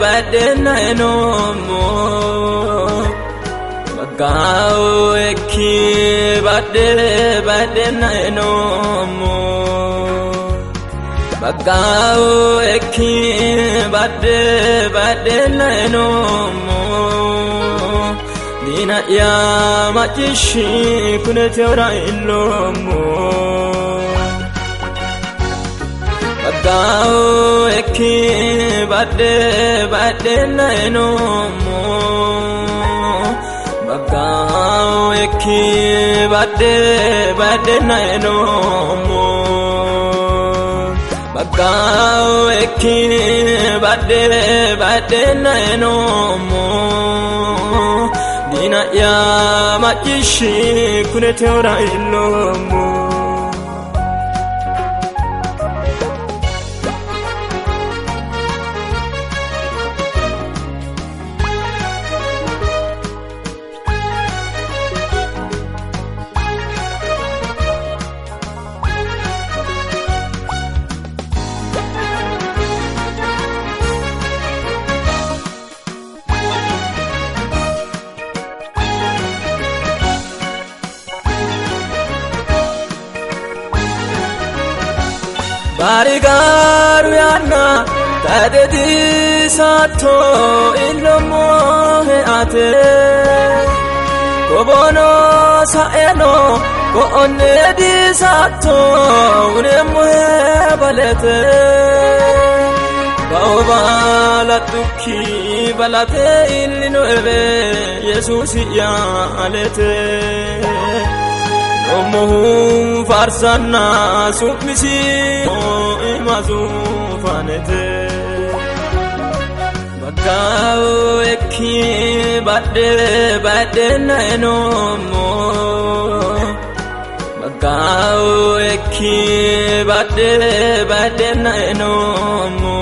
Bade na enomo Bagao eki bade na enomo Bagao eki bade na enomo Dina ya machishi kunete ora ilomo Bagao eki bade na enomo Bagao eki bade na enomo Bagao eki bade na enomo Dina ya machishi kunete ora ilomo Barigaru yana tadedi sato ilomo he ate Kobono saeno ko onedi sato unemo he balete Baobala tukki balate illino ebe Yesusi ya alete Omohum farsana sukmisi imazu fanete Bagao eki bade na enomo Bagao eki bade na enomo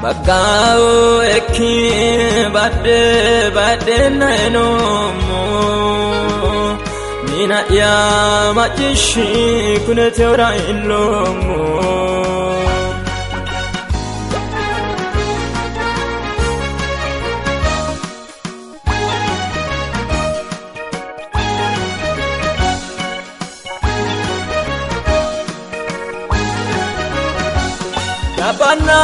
Bagao eki bade na enomo Nina ya machishi kunete ora ilomo Yabana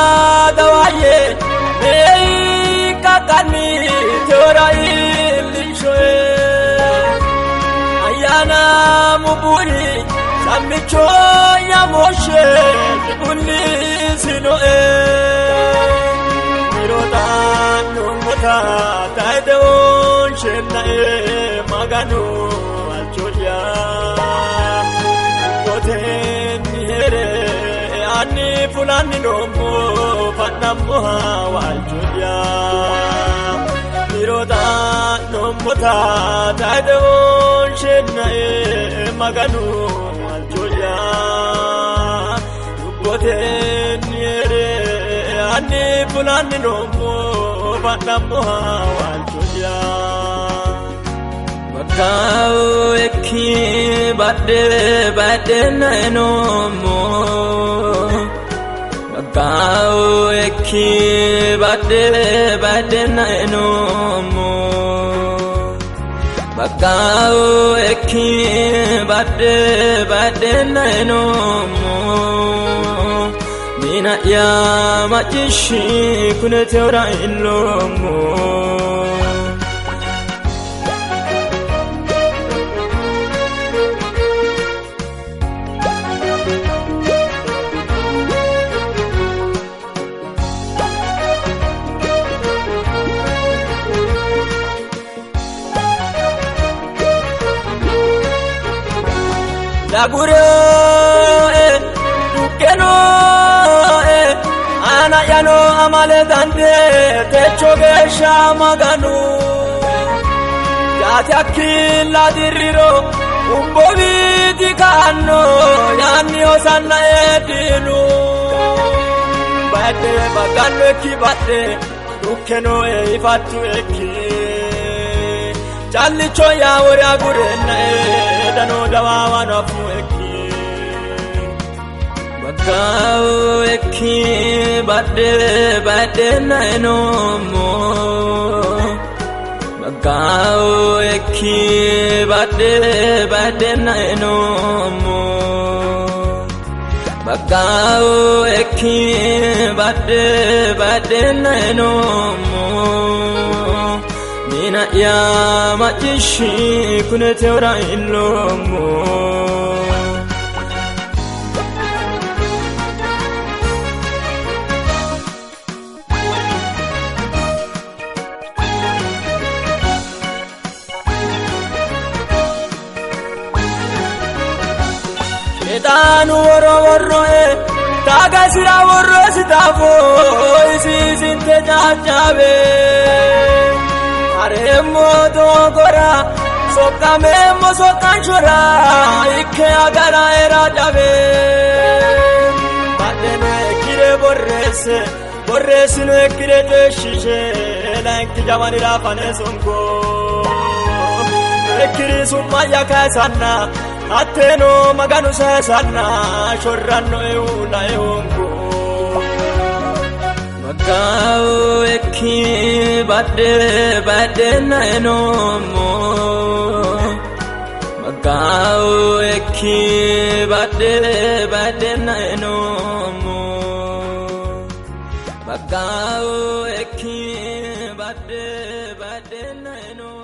dawaye ei kakani tora ilishoe Ayana muburi samicho ya moshe uni sinoe Miroda numota taidon shenae maganu alchoya Koten here ani fulani nomo panamo alchoya Miroda numota taidon shenae maganu alchoya Koten here ani fulani nomo panamo alchoya Bagao eki bade na enomo Bagao eki bade na enomo Bagao eki bade na enomo Nina ya machishi kunete ora ilomo Yaguro dukeno ana yano amale dande techoge shamaganu jati akilla diriro umbovi dikano yani osanna edinu bade bagano kibade dukeno ifatu eki Challicho ya wora gurenne dano dawa na fueki Bagao eki bade na no mo Bagao eki bade na no mo Bagao eki bade na no mo Nina ya majishi kunete ora ilomo Edanu woro tagasira woro sitafo isi sinte jajabe Aremo dogora sokamemo sokanchora ikke agara era jabe Badene kire borrese no kire teshishe lanki jamani la panesongo Ekiri sumaya kasana ateno maganu sana shorrano eula eongo Bagao eki bade na no mo Bagao eki bade na no mo Bagao eki bade na no